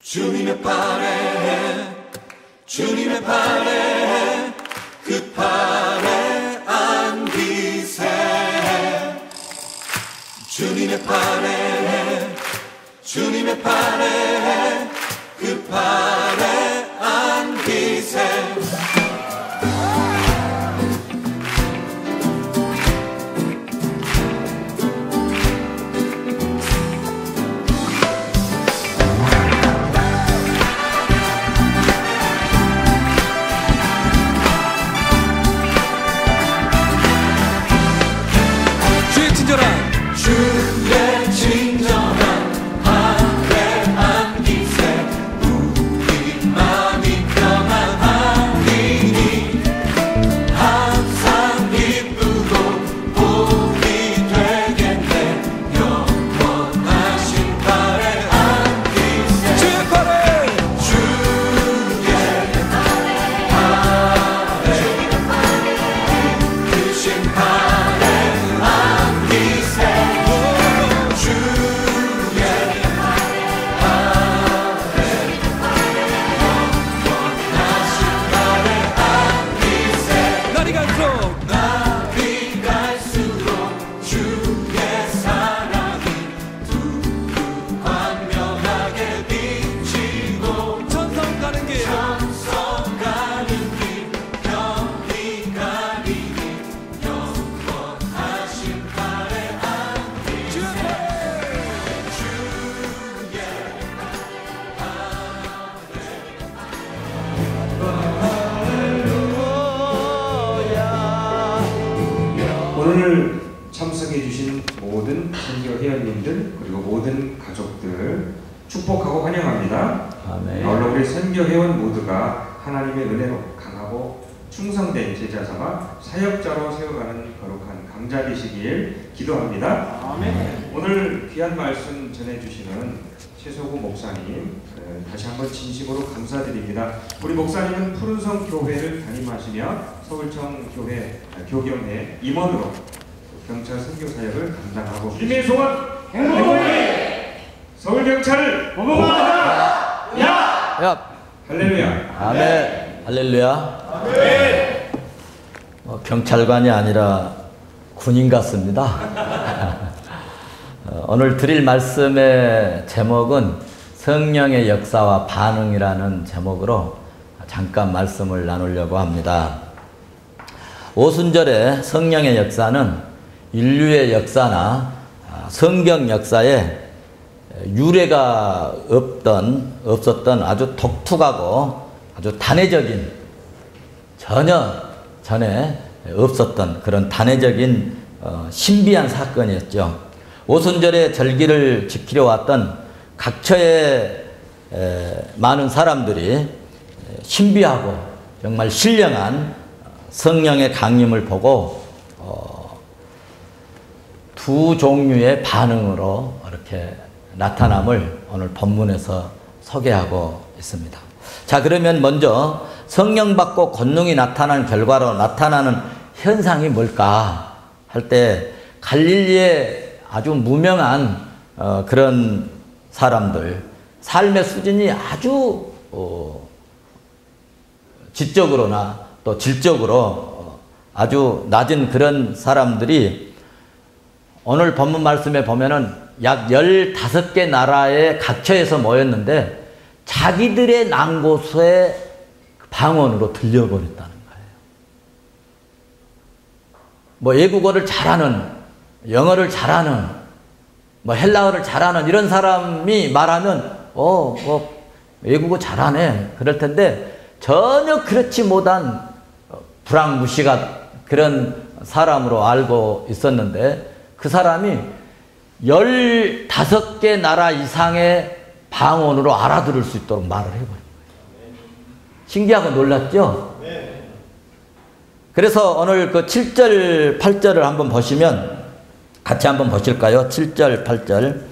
주님의 팔에, 주님의 팔에, 그 팔에 안기세. 주님의 팔에, 주님의 팔에, 그 팔에 안기세. 주의 친절한 팔에 안기세. 우리 맘이 평안하리니 항상 기쁘고 복이 되겠네. 영원하신 팔에 안기세. 주의 팔에, 주의 팔에, 크신 팔에 안기세. 오늘 참석해 주신 모든 선교 회원님들 그리고 모든 가족들 축복하고 환영합니다. 아멘. 아울러 우리 선교 회원 모두가 하나님의 은혜로 강하고 충성된 제자 삼아 사역자로 세워가는 거룩한 강자 되시길 기도합니다. 아멘. 오늘 귀한 말씀 전해주시는 최소구 목사님 다시 한번 진심으로 감사드립니다. 우리 목사님은 푸른성 교회를 담임하시며 서울청 교회 교경회 임원으로 경찰 선교 사역을 감당하고 주님의 소원 행복하게 서울경찰을 보복하자. 야! 할렐루야. 아멘. 할렐루야. 아멘. 경찰관이 아니라 군인 같습니다. 오늘 드릴 말씀의 제목은 성령의 역사와 반응이라는 제목으로 잠깐 말씀을 나누려고 합니다. 오순절의 성령의 역사는 인류의 역사나 성경 역사에 유례가 없었던 아주 독특하고 아주 단회적인 전에 없었던 그런 단회적인 신비한 사건이었죠. 오순절의 절기를 지키려 왔던 각처의 많은 사람들이 신비하고 정말 신령한 성령의 강림을 보고 두 종류의 반응으로 이렇게 나타남을 오늘 본문에서 소개하고 있습니다. 자, 그러면 먼저 성령 받고 권능이 나타난 결과로 나타나는 현상이 뭘까 할 때 갈릴리의 아주 무명한 그런 사람들, 삶의 수준이 아주 지적으로나 또 질적으로 아주 낮은 그런 사람들이 오늘 본문 말씀에 보면은 약 15개 나라의 각처에서 모였는데 자기들의 난 곳에 방언으로 들려버렸다는 거예요. 뭐 외국어를 잘하는, 영어를 잘하는, 뭐 헬라어를 잘하는 이런 사람이 말하면 외국어 잘하네 그럴 텐데 전혀 그렇지 못한 불황무시가 그런 사람으로 알고 있었는데 그 사람이 15개 나라 이상의 방언으로 알아들을 수 있도록 말을 해버린 거예요. 신기하고 놀랐죠? 그래서 오늘 그 7절, 8절을 한번 보시면 같이 한번 보실까요? 7절, 8절.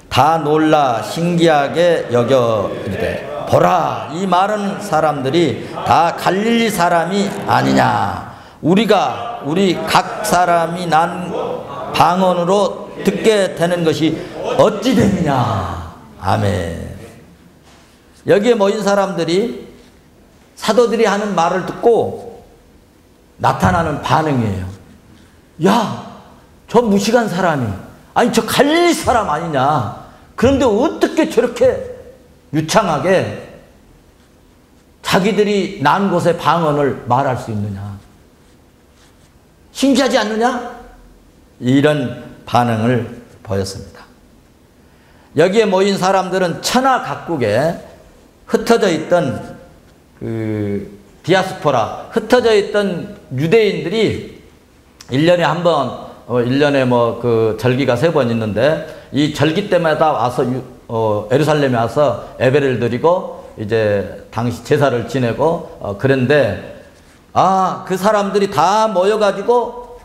다 놀라 신기하게 여겨 이르되 보라, 이 많은 사람들이 다 갈릴리 사람이 아니냐. 우리 각 사람이 난 방언으로 듣게 되는 것이 어찌 되느냐. 아멘. 여기에 모인 사람들이 사도들이 하는 말을 듣고 나타나는 반응이에요. 야, 저 무식한 사람이, 아니 저 갈릴리 사람 아니냐. 그런데 어떻게 저렇게 유창하게 자기들이 난 곳의 방언을 말할 수 있느냐. 신기하지 않느냐? 이런 반응을 보였습니다. 여기에 모인 사람들은 천하 각국에 흩어져 있던 디아스포라, 흩어져 있던 유대인들이 1년에 한 번, 1년에 절기가 3번 있는데, 이 절기 때마다 와서, 예루살렘에 와서 예배를 드리고, 이제 당시 제사를 지내고, 그런데, 그 사람들이 다 모여가지고,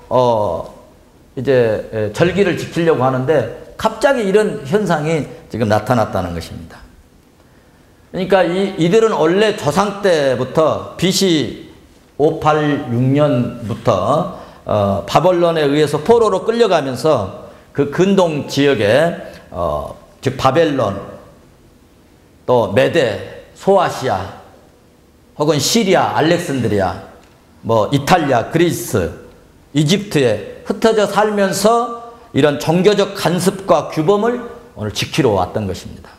이제 절기를 지키려고 하는데, 갑자기 이런 현상이 지금 나타났다는 것입니다. 그러니까 이들은 원래 조상 때부터 BC 586년부터 바벨론에 의해서 포로로 끌려가면서 그 근동 지역에 즉 바벨론, 또 메데, 소아시아, 혹은 시리아, 알렉산드리아, 이탈리아, 그리스, 이집트에 흩어져 살면서 이런 종교적 간섭과 규범을 오늘 지키러 왔던 것입니다.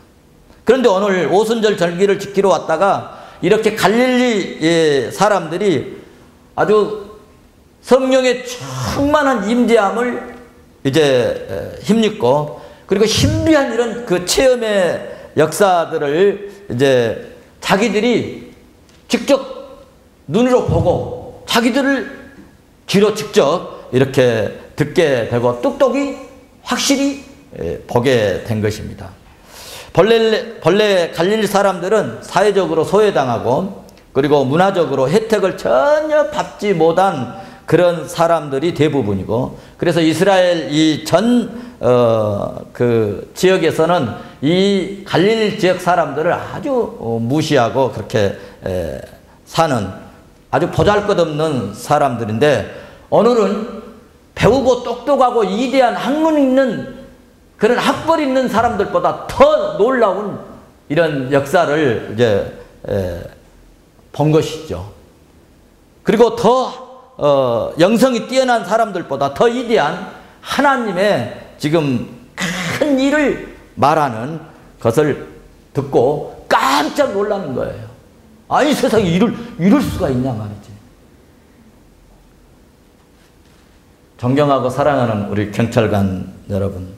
그런데 오늘 오순절 절기를 지키러 왔다가 이렇게 갈릴리 사람들이 아주 성령의 충만한 임재함을 이제 힘입고, 그리고 신비한 이런 그 체험의 역사들을 이제 자기들이 직접 눈으로 보고 자기들을 귀로 직접 이렇게 듣게 되고 똑똑히 확실히 보게 된 것입니다. 본래 갈릴리 사람들은 사회적으로 소외당하고 그리고 문화적으로 혜택을 전혀 받지 못한 그런 사람들이 대부분이고, 그래서 이스라엘 이 그 지역에서는 이 갈릴리 지역 사람들을 아주 무시하고 그렇게 사는 아주 보잘것없는 사람들인데, 오늘은 배우고 똑똑하고 이대한 학문 있는 그런 학벌 있는 사람들보다 더 놀라운 이런 역사를 이제 본 것이죠. 그리고 더 영성이 뛰어난 사람들보다 더 위대한 하나님의 지금 큰 일을 말하는 것을 듣고 깜짝 놀라는 거예요. 아니 세상에 이럴 수가 있냐 말이지. 존경하고 사랑하는 우리 경찰관 여러분,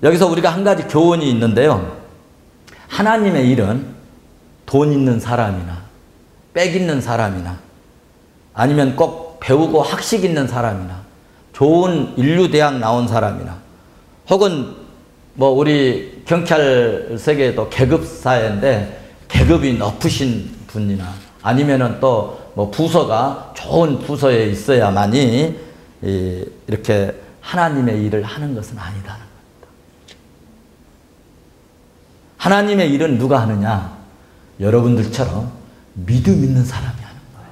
여기서 우리가 한 가지 교훈이 있는데요. 하나님의 일은 돈 있는 사람이나 빽 있는 사람이나 아니면 꼭 배우고 학식 있는 사람이나 좋은 인류대학 나온 사람이나 혹은 우리 경찰 세계에도 계급 사회인데 계급이 높으신 분이나 아니면은 또 부서가 좋은 부서에 있어야만이 이렇게 하나님의 일을 하는 것은 아니다는 겁니다. 하나님의 일은 누가 하느냐? 여러분들처럼 믿음 있는 사람이 하는 거예요.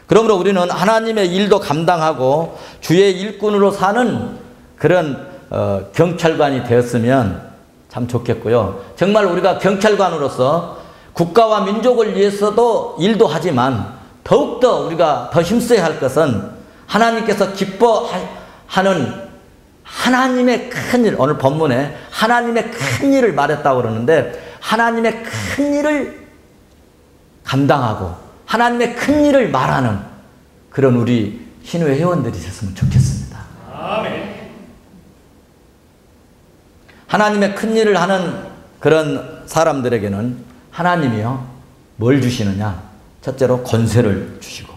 그러므로 우리는 하나님의 일도 감당하고 주의 일꾼으로 사는 그런 경찰관이 되었으면 참 좋겠고요. 정말 우리가 경찰관으로서 국가와 민족을 위해서도 일도 하지만 더욱더 우리가 더 힘써야 할 것은 하나님께서 기뻐하는 하나님의 큰 일, 오늘 본문에 하나님의 큰 일을 말했다고 그러는데 하나님의 큰 일을 감당하고 하나님의 큰 일을 말하는 그런 우리 신우회 회원들이 됐으면 좋겠습니다. 아멘. 하나님의 큰 일을 하는 그런 사람들에게는 하나님이요 뭘 주시느냐? 첫째로 권세를 주시고,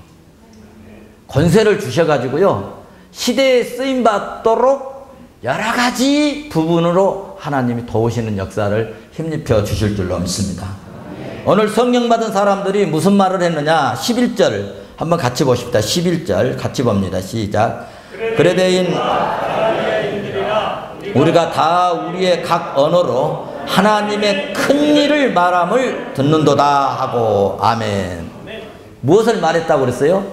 권세를 주셔가지고요 시대에 쓰임받도록 여러 가지 부분으로 하나님이 도우시는 역사를 힘입혀 주실 줄로 믿습니다. 오늘 성령 받은 사람들이 무슨 말을 했느냐? 11절 한번 같이 보십시다. 11절 같이 봅니다. 시작. 그레데인 우리가 다 우리의 각 언어로 하나님의 큰 일을 말함을 듣는도다 하고. 아멘. 무엇을 말했다고 그랬어요?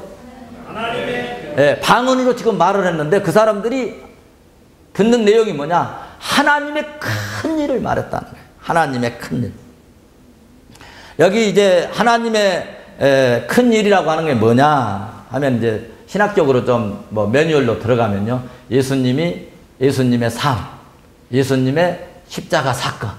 네, 방언으로 지금 말을 했는데 그 사람들이 듣는 내용이 뭐냐? 하나님의 큰 일을 말했다는 거예요. 하나님의 큰 일. 여기 이제 하나님의 큰 일이라고 하는 게 뭐냐 하면 이제 신학적으로 좀 뭐 매뉴얼로 들어가면요. 예수님의 삶, 예수님의 십자가 사건,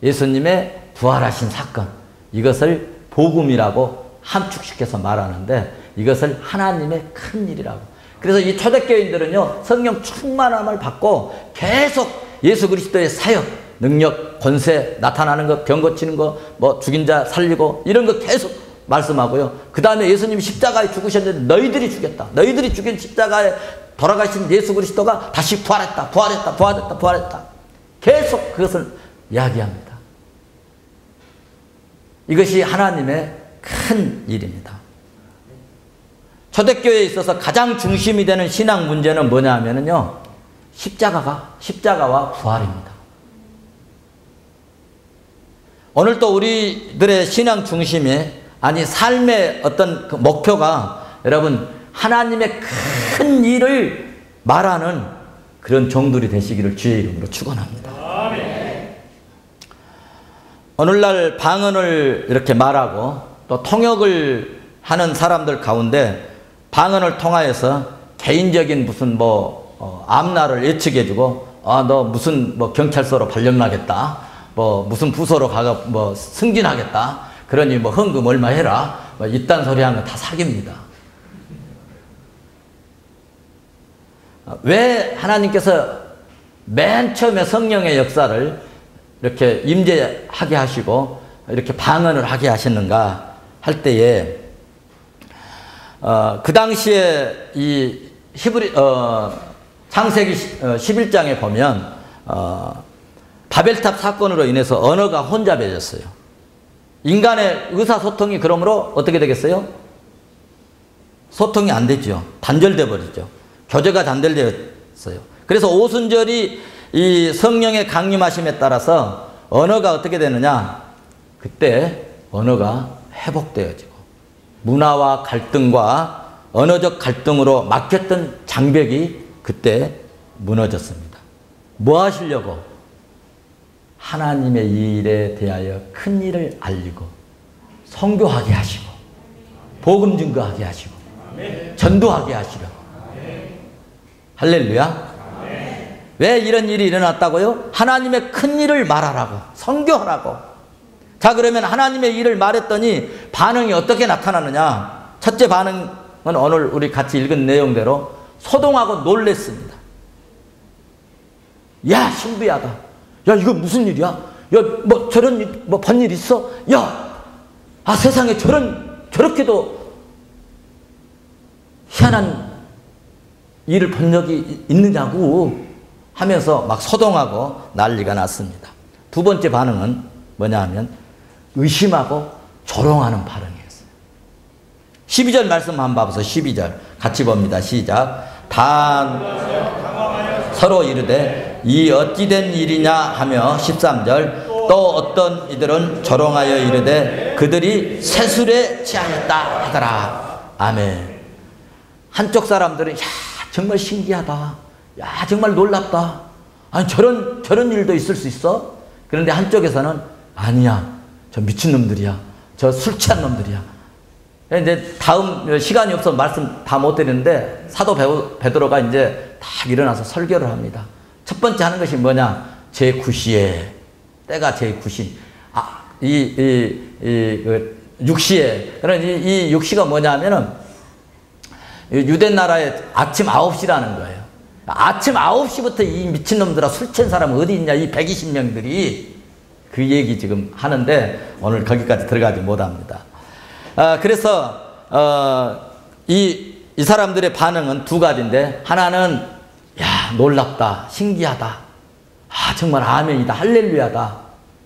예수님의 부활하신 사건, 이것을 복음이라고 함축시켜서 말하는데 이것을 하나님의 큰 일이라고. 그래서 이 초대교인들은요, 성령 충만함을 받고 계속 예수 그리스도의 사역, 능력, 권세, 나타나는 것, 병 고치는 거, 뭐 죽인 자 살리고 이런 거 계속 말씀하고요. 그 다음에 예수님이 십자가에 죽으셨는데 너희들이 죽였다. 너희들이 죽인 십자가에 돌아가신 예수 그리스도가 다시 부활했다. 부활했다. 부활했다. 부활했다. 계속 그것을 이야기합니다. 이것이 하나님의 큰 일입니다. 초대교회에 있어서 가장 중심이 되는 신앙 문제는 뭐냐 하면요. 십자가와 부활입니다. 오늘 또 우리들의 신앙 중심에 아니 삶의 어떤 그 목표가 여러분 하나님의 큰 일을 말하는 그런 종들이 되시기를 주의 이름으로 축원합니다. 오늘날 방언을 이렇게 말하고 또 통역을 하는 사람들 가운데 방언을 통하여서 개인적인 무슨 앞날을 예측해주고 너 무슨 경찰서로 발령나겠다, 무슨 부서로 가가 승진하겠다, 그러니 헌금 얼마 해라, 이딴 소리 하면 다 사기입니다. 왜 하나님께서 맨 처음에 성령의 역사를 이렇게 임재하게 하시고 이렇게 방언을 하게 하셨는가 할 때에 그 당시에 이 창세기 11장에 보면 바벨탑 사건으로 인해서 언어가 혼잡해졌어요. 인간의 의사소통이 그러므로 어떻게 되겠어요? 소통이 안 되죠. 단절돼 버리죠. 교제가 단절되었어요. 그래서 오순절이 이 성령의 강림하심에 따라서 언어가 어떻게 되느냐? 그때 언어가 회복되어지고 문화와 갈등과 언어적 갈등으로 막혔던 장벽이 그때 무너졌습니다. 뭐 하시려고? 하나님의 일에 대하여 큰 일을 알리고 선교하게 하시고 복음 증거하게 하시고 전도하게 하시려고. 할렐루야. 왜 이런 일이 일어났다고요? 하나님의 큰 일을 말하라고, 선교하라고. 자, 그러면 하나님의 일을 말했더니 반응이 어떻게 나타나느냐? 첫째 반응은 오늘 우리 같이 읽은 내용대로 소동하고 놀랬습니다. 야, 신비하다. 야, 이거 무슨 일이야? 야, 저런 일, 번일 있어? 야, 세상에 저렇게도 희한한 일을 본 적이 있느냐고 하면서 막 소동하고 난리가 났습니다. 두 번째 반응은 뭐냐 하면 의심하고 조롱하는 반응이었어요. 12절 말씀 한번 봐보세요. 12절 같이 봅니다. 시작. 다 서로 이르되 이 어찌된 일이냐 하며 13절 또 어떤 이들은 조롱하여 이르되 그들이 세술에 취하였다 하더라. 아멘. 한쪽 사람들은 야, 정말 신기하다. 야, 정말 놀랍다. 아니, 저런 일도 있을 수 있어? 그런데 한쪽에서는 아니야. 저 미친놈들이야. 저 술 취한 놈들이야. 이제 다음 시간이 없어서 말씀 다 못 드리는데 사도 베드로가 이제 딱 일어나서 설교를 합니다. 첫 번째 하는 것이 뭐냐? 제9시에 때가 제9시. 육시에. 그러니까 이 육시가 뭐냐면은 유대 나라의 아침 9시라는 거예요. 아침 9시부터 이 미친놈들아 술 취한 사람 어디 있냐? 이 120명들이 그 얘기 지금 하는데 오늘 거기까지 들어가지 못합니다. 그래서 이 사람들의 반응은 두 가지인데 하나는 야, 놀랍다, 신기하다, 정말 아멘이다, 할렐루야다,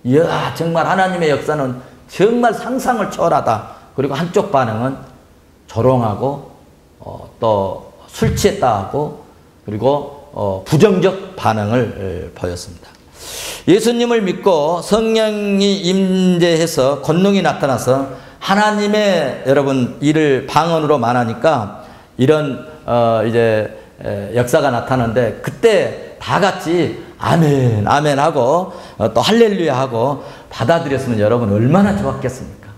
이야, 정말 하나님의 역사는 정말 상상을 초월하다. 그리고 한쪽 반응은 조롱하고 또 술 취했다 하고 그리고 부정적 반응을 보였습니다. 예수님을 믿고 성령이 임재해서 권능이 나타나서 하나님의 여러분 일을 방언으로 말하니까 이런 이제 역사가 나타나는데 그때 다 같이 아멘 아멘 하고 또 할렐루야 하고 받아들였으면 여러분 얼마나 좋았겠습니까?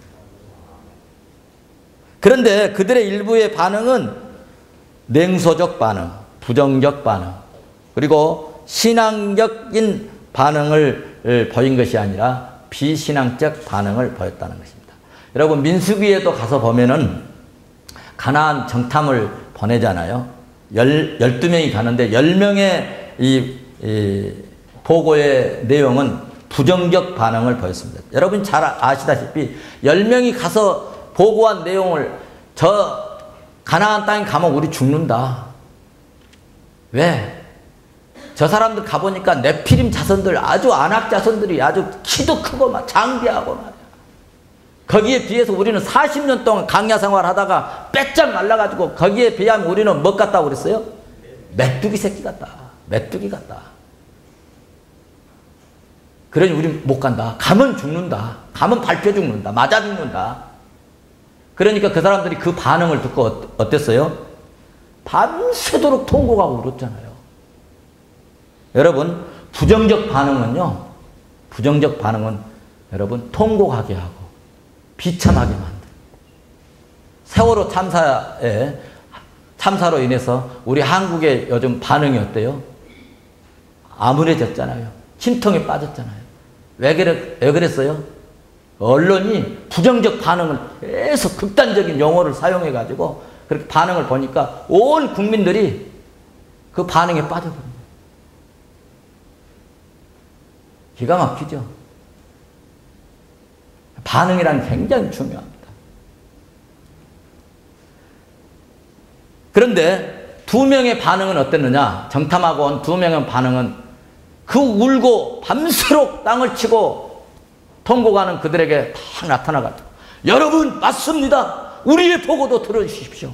그런데 그들의 일부의 반응은 냉소적 반응, 부정적 반응, 그리고 신앙적인 반응을 보인 것이 아니라 비신앙적 반응을 보였다는 것입니다. 여러분 민수기에도 가서 보면은 가나안 정탐을 보내잖아요. 12명이 가는데 10명의 이 보고의 내용은 부정적 반응을 보였습니다. 여러분 잘 아시다시피 10명이 가서 보고한 내용을 저 가나안 땅에 가면 우리 죽는다. 왜? 저 사람들 가보니까 네피림 자손들 아주 안악 자손들이 아주 키도 크고 막 장비하고 말이야. 거기에 비해서 우리는 40년 동안 강야 생활 하다가 빼짝 말라가지고 거기에 비하면 우리는 뭐 같다고 그랬어요? 메뚜기 새끼 같다. 메뚜기 같다. 그러니 우리 못 간다. 가면 죽는다. 가면 밟혀 죽는다. 맞아 죽는다. 그러니까 그 사람들이 그 반응을 듣고 어땠어요? 밤새도록 통곡하고 울었잖아요. 여러분 부정적 반응은요. 부정적 반응은 여러분 통곡하게 하고 비참하게 만들어요. 세월호 참사로 인해서 우리 한국의 요즘 반응이 어때요? 암울해졌잖아요. 침통에 빠졌잖아요. 왜 그랬어요? 언론이 부정적 반응을 계속 극단적인 용어를 사용해가지고 그렇게 반응을 보니까 온 국민들이 그 반응에 빠져버립니다. 기가 막히죠? 반응이란 굉장히 중요합니다. 그런데 2명의 반응은 어땠느냐? 정탐하고 온 2명의 반응은 그 울고 밤새도록 땅을 치고 통곡하는 그들에게 다 나타나가지고 여러분 맞습니다. 우리의 보고도 들어주십시오.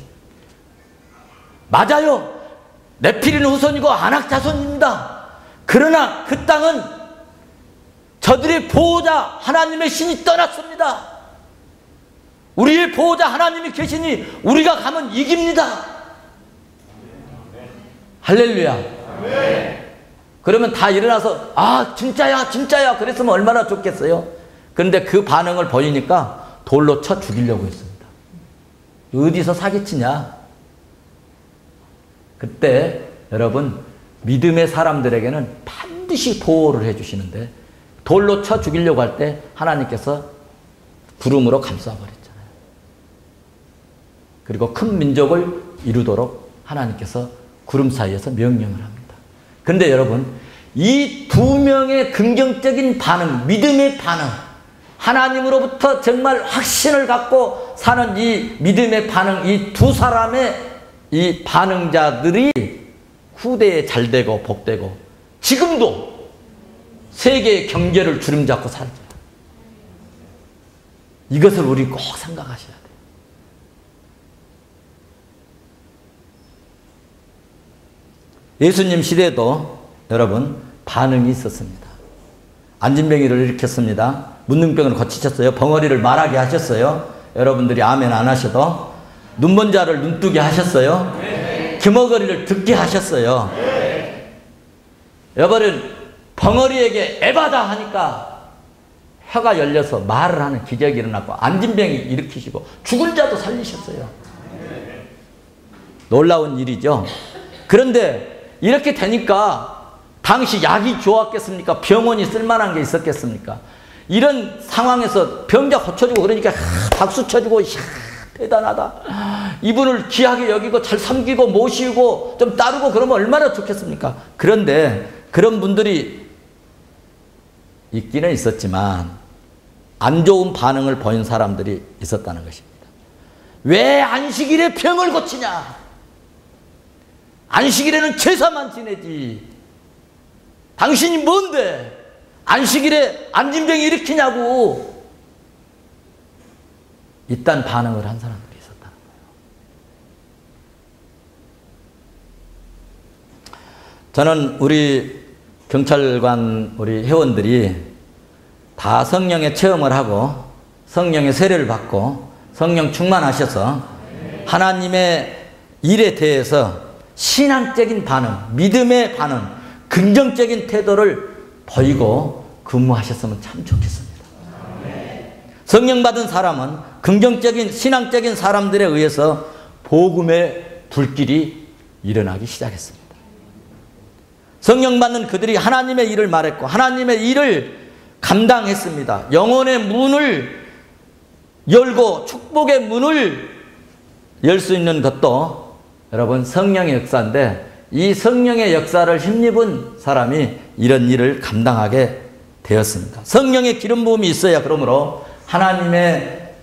맞아요. 네피린 후손이고 안악 자손입니다. 그러나 그 땅은 저들의 보호자 하나님의 신이 떠났습니다. 우리의 보호자 하나님이 계시니 우리가 가면 이깁니다. 할렐루야. 그러면 다 일어나서 아 진짜야 진짜야 그랬으면 얼마나 좋겠어요. 그런데 그 반응을 보이니까 돌로 쳐 죽이려고 했습니다. 어디서 사기치냐. 그때 여러분 믿음의 사람들에게는 반드시 보호를 해주시는데 돌로 쳐 죽이려고 할 때 하나님께서 구름으로 감싸버렸잖아요. 그리고 큰 민족을 이루도록 하나님께서 구름 사이에서 명령을 합니다. 그런데 여러분 이 2명의 긍정적인 반응, 믿음의 반응, 하나님으로부터 정말 확신을 갖고 사는 이 믿음의 반응, 이 2 사람의 이 반응자들이 후대에 잘되고 복되고 지금도 세계의 경제를 주름잡고 살죠. 이것을 우리 꼭 생각하셔야 돼요. 예수님 시대에도 여러분 반응이 있었습니다. 안진뱅이를 일으켰습니다. 문둥병을 고치셨어요. 벙어리를 말하게 하셨어요. 여러분들이 아멘 안 하셔도 눈먼 자를 눈뜨게 하셨어요. 네. 귀머거리를 듣게 하셨어요. 네. 여러분 벙어리에게 에바다 하니까 혀가 열려서 말을 하는 기적이 일어났고 안진병이 일으키시고 죽은 자도 살리셨어요. 네. 놀라운 일이죠. 그런데 이렇게 되니까 당시 약이 좋았겠습니까? 병원이 쓸만한 게 있었겠습니까? 이런 상황에서 병자 고쳐주고 그러니까 박수 쳐주고 대단하다. 이분을 귀하게 여기고 잘 섬기고 모시고 좀 따르고 그러면 얼마나 좋겠습니까? 그런데 그런 분들이 있기는 있었지만 안 좋은 반응을 보인 사람들이 있었다는 것입니다. 왜 안식일에 병을 고치냐? 안식일에는 제사만 지내지. 당신이 뭔데 안식일에 안진병이 일으키냐고. 이딴 반응을 한 사람들이 있었다는 거예요. 저는 우리 경찰관 우리 회원들이 다 성령의 체험을 하고 성령의 세례를 받고 성령 충만하셔서 하나님의 일에 대해서 신앙적인 반응, 믿음의 반응, 그 긍정적인 태도를 보이고 근무하셨으면 참 좋겠습니다. 성령 받은 사람은 긍정적인 신앙적인 사람들에 의해서 복음의 불길이 일어나기 시작했습니다. 성령 받는 그들이 하나님의 일을 말했고 하나님의 일을 감당했습니다. 영혼의 문을 열고 축복의 문을 열 수 있는 것도 여러분 성령의 역사인데, 이 성령의 역사를 힘입은 사람이 이런 일을 감당하게 되었습니다. 성령의 기름 부음이 있어야 그러므로 하나님의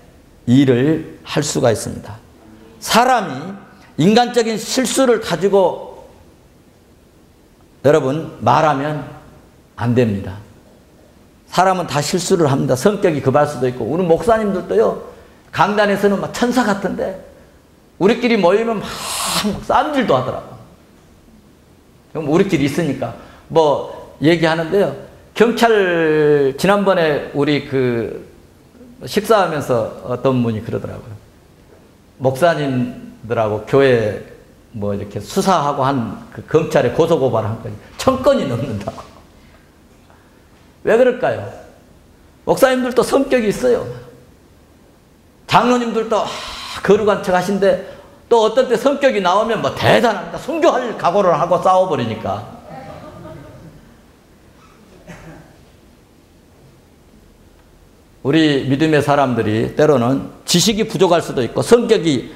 일을 할 수가 있습니다. 사람이 인간적인 실수를 가지고 여러분 말하면 안 됩니다. 사람은 다 실수를 합니다. 성격이 급할 수도 있고, 우리 목사님들도요, 강단에서는 막 천사 같은데 우리끼리 모이면 막 싸움질도 하더라고. 그럼 우리끼리 있으니까 뭐 얘기하는데요. 경찰 지난번에 우리 그 식사하면서 어떤 분이 그러더라고요. 목사님들하고 교회 뭐 이렇게 수사하고 한 그 검찰에 고소고발한 건이 1000건이 넘는다고. 왜 그럴까요? 목사님들도 성격이 있어요. 장로님들도 거룩한 척 하신데 또 어떤 때 성격이 나오면 뭐 대단합니다. 순교할 각오를 하고 싸워버리니까. 우리 믿음의 사람들이 때로는 지식이 부족할 수도 있고 성격이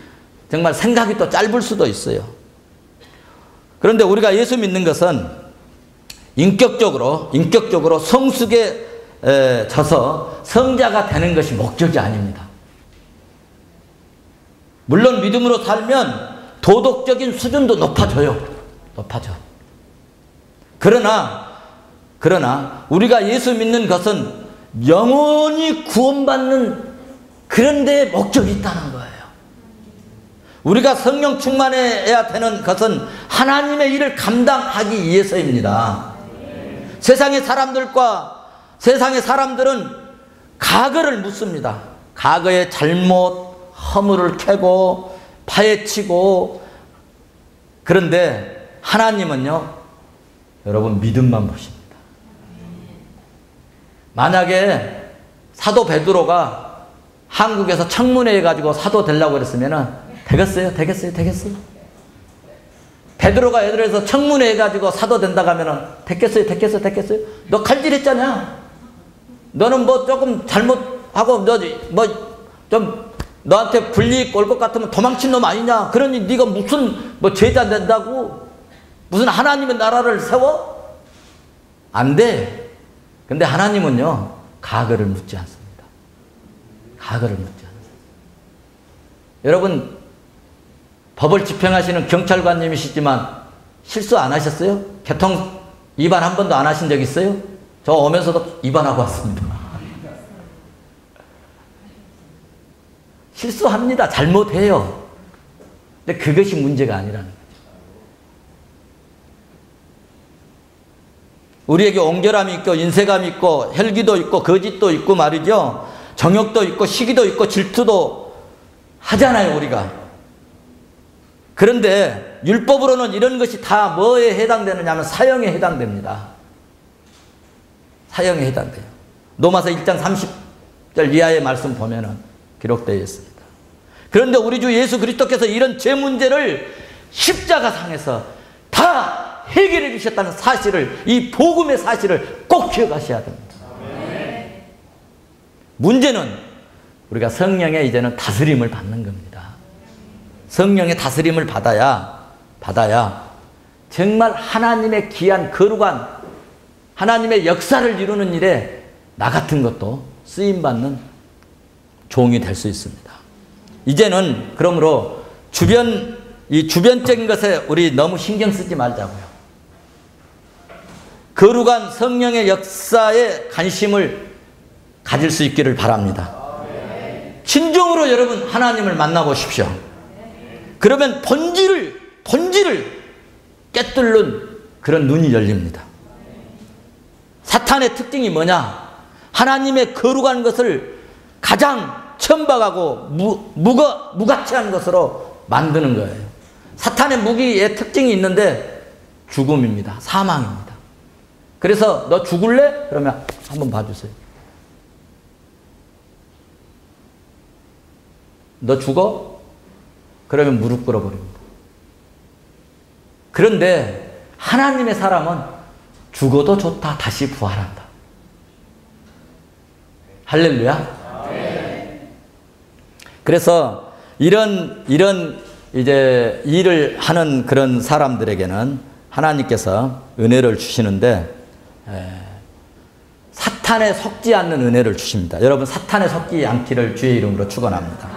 정말 생각이 또 짧을 수도 있어요. 그런데 우리가 예수 믿는 것은 인격적으로 성숙에 져서 성자가 되는 것이 목적이 아닙니다. 물론 믿음으로 살면 도덕적인 수준도 높아져요. 그러나 우리가 예수 믿는 것은 영원히 구원받는 그런 데에 목적이 있다는 거예요. 우리가 성령 충만해야 되는 것은 하나님의 일을 감당하기 위해서입니다. 세상의 사람들은 과거를 묻습니다. 과거의 잘못, 허물을 캐고 파헤치고. 그런데 하나님은요, 여러분 믿음만 보십니다. 만약에 사도 베드로가 한국에서 청문회 해가지고 사도 되려고 그랬으면 되겠어요? 베드로가 예를 들어서 청문회 해가지고 사도 된다고 하면 됐겠어요? 너 칼질했잖아. 너는 뭐 조금 잘못하고 너한테 불이익 올 것 같으면 도망친 놈 아니냐? 그러니 네가 무슨 뭐 제자 된다고? 무슨 하나님의 나라를 세워? 안 돼. 근데 하나님은요, 과거를 묻지 않습니다. 여러분, 법을 집행하시는 경찰관님이시지만 실수 안 하셨어요? 교통 위반 한 번도 안 하신 적 있어요? 저 오면서도 위반하고 왔습니다. 실수합니다. 잘못해요. 근데 그것이 문제가 아니라는 거죠. 우리에게 옹졸함이 있고 인색함이 있고 혈기도 있고 거짓도 있고 말이죠. 정욕도 있고 시기도 있고 질투도 하잖아요, 우리가. 그런데 율법으로는 이런 것이 다 뭐에 해당되느냐 하면 사형에 해당됩니다. 사형에 해당돼요. 로마서 1장 30절 이하의 말씀 보면은 기록되어 있습니다. 그런데 우리 주 예수 그리스도께서 이런 죄 문제를 십자가상에서 다 해결해 주셨다는 사실을, 이 복음의 사실을 꼭 기억하셔야 됩니다. 문제는 우리가 성령의 이제는 다스림을 받는 겁니다. 성령의 다스림을 받아야 정말 하나님의 귀한 거룩한 하나님의 역사를 이루는 일에 나 같은 것도 쓰임받는 종이 될 수 있습니다. 이제는 그러므로 주변적인 것에 우리 너무 신경 쓰지 말자고요. 거룩한 성령의 역사에 관심을 가질 수 있기를 바랍니다. 진정으로 여러분 하나님을 만나보십시오. 그러면 본질을 깨뚫는 그런 눈이 열립니다. 사탄의 특징이 뭐냐? 하나님의 거룩한 것을 가장 천박하고 무가치한 것으로 만드는 거예요. 사탄의 무기의 특징이 있는데 죽음입니다. 사망입니다. 그래서 너 죽을래? 그러면 한번 봐주세요. 너 죽어? 그러면 무릎 꿇어버립니다. 그런데 하나님의 사람은 죽어도 좋다. 다시 부활한다. 할렐루야. 그래서 이런 이제 일을 하는 그런 사람들에게는 하나님께서 은혜를 주시는데 사탄에 속지 않는 은혜를 주십니다. 여러분 사탄에 속지 않기를 주의 이름으로 축원합니다.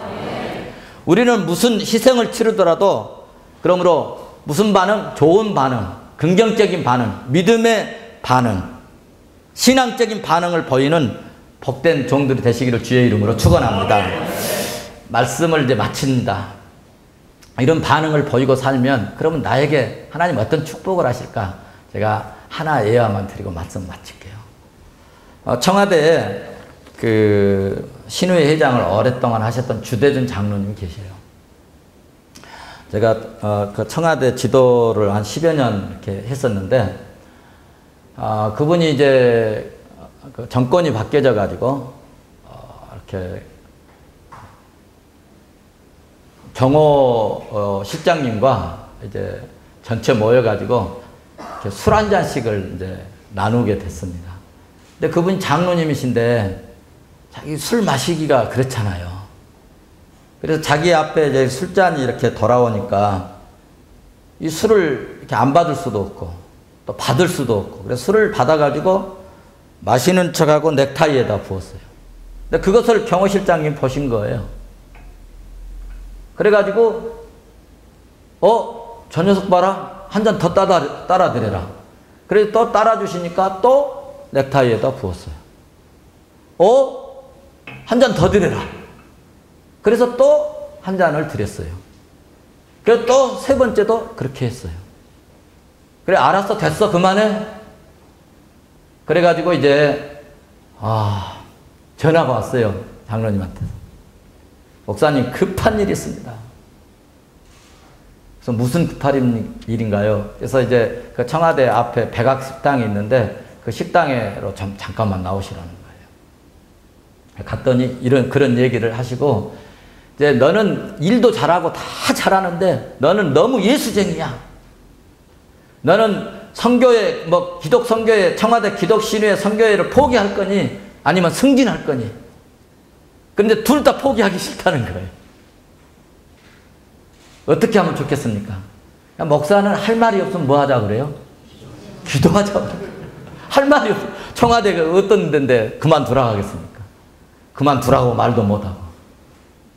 우리는 무슨 희생을 치르더라도 그러므로 무슨 반응? 좋은 반응, 긍정적인 반응, 믿음의 반응, 신앙적인 반응을 보이는 복된 종들이 되시기를 주의 이름으로 축원합니다. 말씀을 이제 마칩니다. 이런 반응을 보이고 살면 그러면 나에게 하나님 어떤 축복을 하실까? 제가 하나 예화만 드리고 말씀 마칠게요. 청와대에 그 신우회 회장을 오랫동안 하셨던 주대준 장로님 계세요. 제가 그 청와대 지도를 한 10여 년 이렇게 했었는데 그분이 이제 그 정권이 바뀌어져 가지고 이렇게 경호 실장님과 이제 전체 모여가지고 술 한 잔씩을 이제 나누게 됐습니다. 근데 그분이 장로님이신데 자기 술 마시기가 그렇잖아요. 그래서 자기 앞에 이제 술잔이 이렇게 돌아오니까 이 술을 이렇게 안 받을 수도 없고 또 받을 수도 없고 그래서 술을 받아가지고 마시는 척하고 넥타이에다 부었어요. 근데 그것을 경호실장님 보신 거예요. 그래가지고 저 녀석 봐라 한 잔 더 따라 드려라. 그래서 또 따라주시니까 또 넥타이에다 부었어요. 한 잔 더 드려라. 그래서 또 한 잔을 드렸어요. 그래서 또 세 번째도 그렇게 했어요. 그래 알았어 됐어 그만해. 그래가지고 이제 전화가 왔어요. 장로님한테. 목사님 급한 일이 있습니다. 그래서 무슨 급한 일인가요? 그래서 이제 그 청와대 앞에 백악 식당이 있는데 그 식당으로 좀 잠깐만 나오시라는 거예요. 갔더니 그런 얘기를 하시고 이제 너는 일도 잘하고 다 잘하는데 너는 너무 예수쟁이야. 너는 성교회 기독 성교회 청와대 기독 신유회 성교회를 포기할 거니 아니면 승진할 거니. 그런데 둘 다 포기하기 싫다는 거예요. 어떻게 하면 좋겠습니까? 목사는 할 말이 없으면 뭐 하자 그래요? 기도하자. 할 말이 없어. 청와대가 어떤 데인데 그만두라 하겠습니까? 그만두라고 말도 못하고.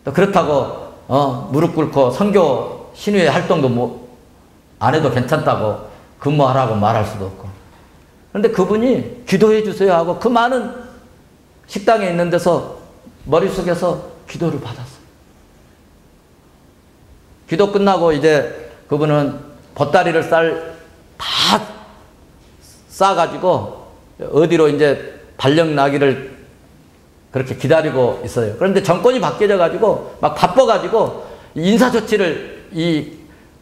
또 그렇다고 무릎 꿇고 선교 신유회 활동도 안 해도 괜찮다고 근무하라고 말할 수도 없고. 그런데 그분이 기도해 주세요 하고 그 많은 식당에 있는 데서 머릿속에서 기도를 받았어요. 기도 끝나고 이제 그분은 보따리를 다 싸가지고 어디로 이제 발령 나기를 그렇게 기다리고 있어요. 그런데 정권이 바뀌어져 가지고 막 바빠가지고 인사조치를 이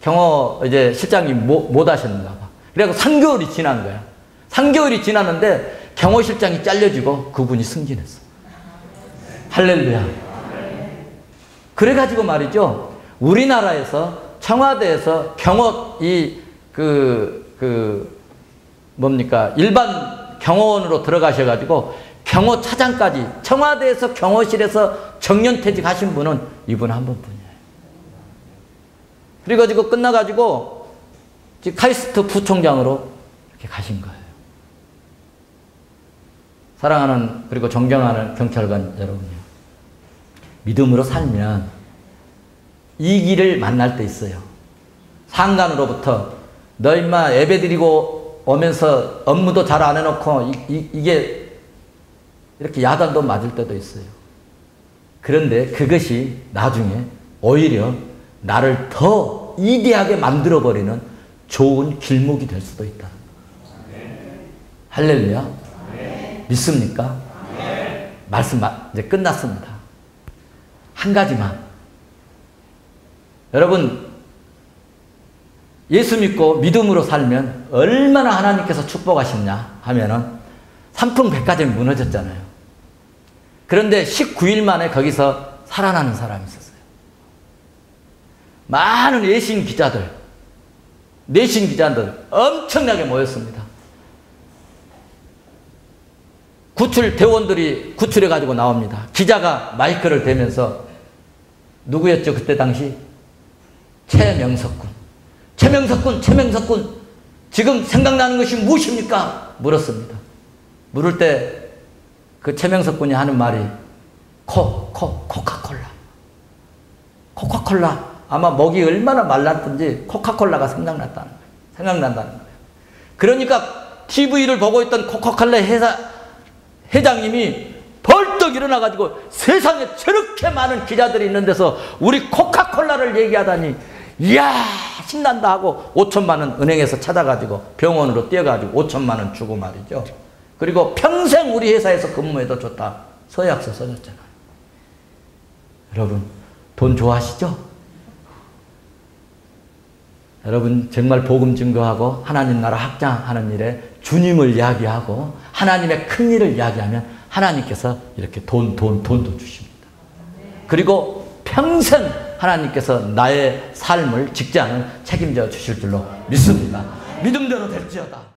경호 이제 실장이 못 하셨는가 봐. 그래서 3개월이 지난 거야. 3개월이 지났는데 경호 실장이 잘려지고 그분이 승진했어. 할렐루야. 그래가지고 말이죠. 우리나라에서 청와대에서 경호 일반 경호원으로 들어가셔가지고 경호 차장까지 청와대에서 경호실에서 정년퇴직 하신 분은 이분 한 분뿐이에요. 그래가지고 끝나가지고 카이스트 부총장으로 이렇게 가신 거예요. 사랑하는 그리고 존경하는 경찰관 여러분요. 믿음으로 살면 이 길을 만날 때 있어요. 상관으로부터 너 임마 예배 드리고 오면서 업무도 잘 안 해놓고 이게 이렇게 야단도 맞을 때도 있어요. 그런데 그것이 나중에 오히려 나를 더 이대하게 만들어버리는 좋은 길목이 될 수도 있다. 할렐루야. 믿습니까? 말씀 이제 끝났습니다. 한 가지만. 여러분 예수 믿고 믿음으로 살면 얼마나 하나님께서 축복하셨냐 하면은 삼풍백화점이 무너졌잖아요. 그런데 19일 만에 거기서 살아나는 사람이 있었어요. 많은 내신 기자들 엄청나게 모였습니다. 구출 대원들이 구출해가지고 나옵니다. 기자가 마이크를 대면서 누구였죠? 그때 당시 최명석군 지금 생각나는 것이 무엇입니까? 물었습니다. 물을 때 그 최명석군이 하는 말이 코카콜라. 아마 목이 얼마나 말랐든지 코카콜라가 생각난다는 거예요. 그러니까 TV를 보고 있던 코카콜라 회장님이 벌떡 일어나가지고 세상에 저렇게 많은 기자들이 있는 데서 우리 코카콜라를 얘기하다니 이야 신난다 하고 5천만 원 은행에서 찾아가지고 병원으로 뛰어가지고 5천만 원 주고 말이죠. 그리고 평생 우리 회사에서 근무해도 좋다 서약서 써줬잖아요. 여러분 돈 좋아하시죠? 여러분 정말 복음 증거하고 하나님 나라 확장하는 일에 주님을 이야기하고 하나님의 큰 일을 이야기하면 하나님께서 이렇게 돈도 주십니다. 그리고 평생 하나님께서 나의 삶을 직장을 책임져 주실 줄로 믿습니다. 믿음대로 될지어다.